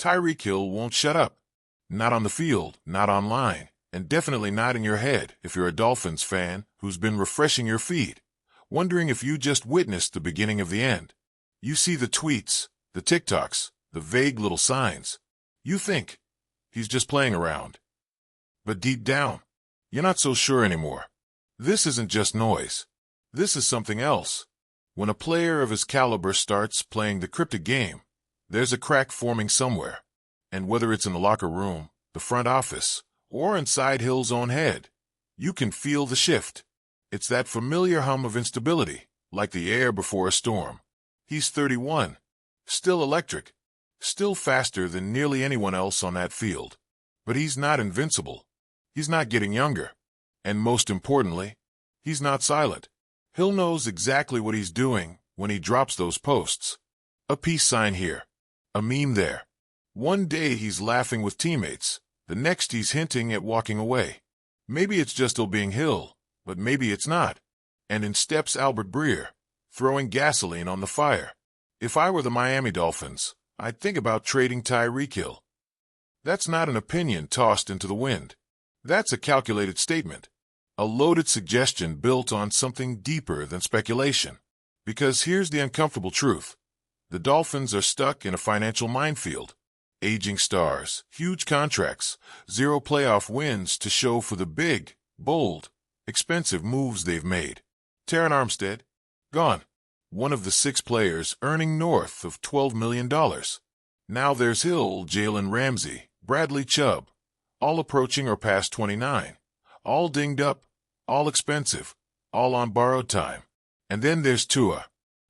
Tyreek Hill won't shut up. Not on the field, not online, and definitely not in your head if you're a Dolphins fan who's been refreshing your feed, wondering if you just witnessed the beginning of the end. You see the tweets, the TikToks, the vague little signs. You think he's just playing around. But deep down, you're not so sure anymore. This isn't just noise. This is something else. When a player of his caliber starts playing the cryptic game, there's a crack forming somewhere. And whether it's in the locker room, the front office, or inside Hill's own head, you can feel the shift. It's that familiar hum of instability, like the air before a storm. He's 31, still electric, still faster than nearly anyone else on that field. But he's not invincible. He's not getting younger. And most importantly, he's not silent. Hill knows exactly what he's doing when he drops those posts. A peace sign here, a meme there. One day he's laughing with teammates, the next he's hinting at walking away. Maybe it's just still being Hill, but maybe it's not. And in steps Albert Breer, throwing gasoline on the fire. If I were the Miami Dolphins, I'd think about trading Tyreek Hill. That's not an opinion tossed into the wind. That's a calculated statement. A loaded suggestion built on something deeper than speculation. Because here's the uncomfortable truth. The Dolphins are stuck in a financial minefield. Aging stars, huge contracts, 0 playoff wins to show for the big, bold, expensive moves they've made. Terron Armstead, gone. One of the 6 players earning north of $12 million. Now there's Hill, Jalen Ramsey, Bradley Chubb, all approaching or past 29, all dinged up, all expensive, all on borrowed time. And then there's Tua,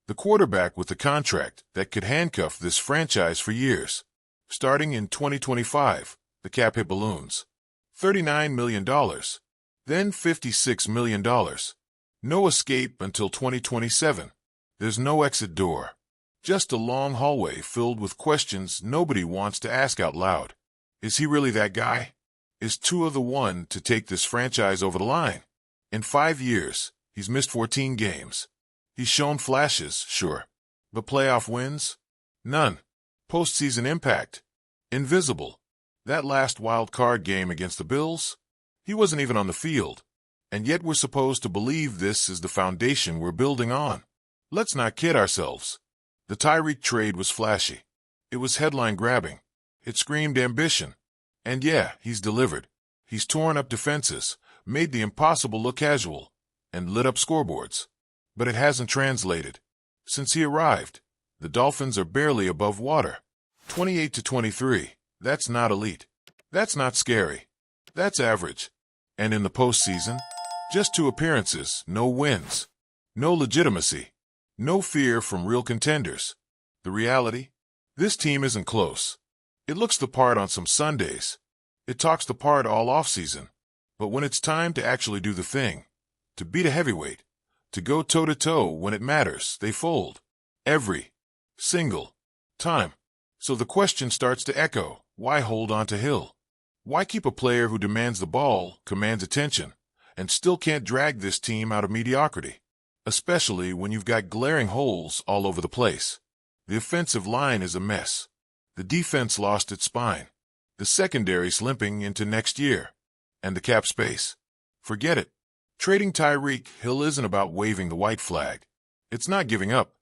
the quarterback with the contract that could handcuff this franchise for years. Starting in 2025, the cap hit balloons. $39 million, then $56 million. No escape until 2027. There's no exit door. Just a long hallway filled with questions nobody wants to ask out loud. Is he really that guy? Is Tua the one to take this franchise over the line? In 5 years, he's missed 14 games. He's shown flashes, sure. But playoff wins? None. Postseason impact? Invisible. That last wild card game against the Bills? He wasn't even on the field. And yet we're supposed to believe this is the foundation we're building on. Let's not kid ourselves. The Tyreek trade was flashy. It was headline-grabbing. It screamed ambition. And yeah, he's delivered. He's torn up defenses, made the impossible look casual, and lit up scoreboards. But it hasn't translated. Since he arrived, the Dolphins are barely above water. 28-23. That's not elite. That's not scary. That's average. And in the postseason, just 2 appearances, no wins. No legitimacy. No fear from real contenders. The reality? This team isn't close. It looks the part on some Sundays. It talks the part all offseason. But when it's time to actually do the thing, to beat a heavyweight, to go toe-to-toe when it matters, they fold. Every single time. So the question starts to echo, why hold on to Hill? Why keep a player who demands the ball, commands attention, and still can't drag this team out of mediocrity? Especially when you've got glaring holes all over the place. The offensive line is a mess. The defense lost its spine. The secondary's limping into next year. And the cap space. Forget it. Trading Tyreek Hill isn't about waving the white flag. It's not giving up.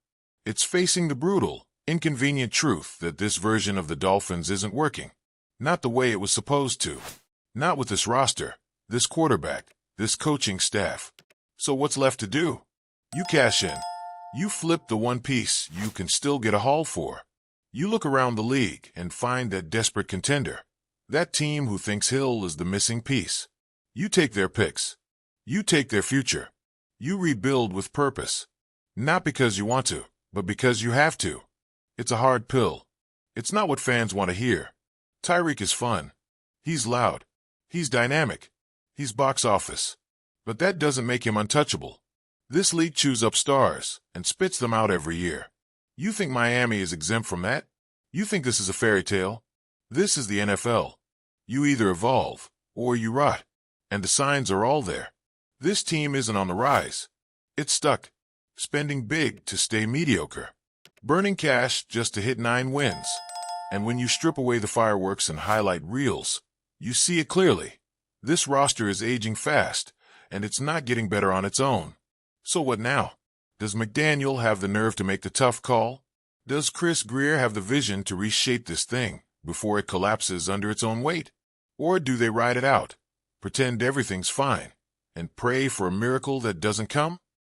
It's facing the brutal, inconvenient truth that this version of the Dolphins isn't working. Not the way it was supposed to. Not with this roster, this quarterback, this coaching staff. So what's left to do? You cash in. You flip the one piece you can still get a haul for. You look around the league and find that desperate contender. That team who thinks Hill is the missing piece. You take their picks. You take their future. You rebuild with purpose. Not because you want to, but because you have to. It's a hard pill. It's not what fans want to hear. Tyreek is fun. He's loud. He's dynamic. He's box office. But that doesn't make him untouchable. This league chews up stars and spits them out every year. You think Miami is exempt from that? You think this is a fairy tale? This is the NFL. You either evolve or you rot. And the signs are all there. This team isn't on the rise. It's stuck. Spending big to stay mediocre. Burning cash just to hit 9 wins. And when you strip away the fireworks and highlight reels, you see it clearly. This roster is aging fast, and it's not getting better on its own. So what now? Does McDaniel have the nerve to make the tough call? Does Chris Grier have the vision to reshape this thing before it collapses under its own weight? Or do they ride it out, pretend everything's fine, and pray for a miracle that doesn't come?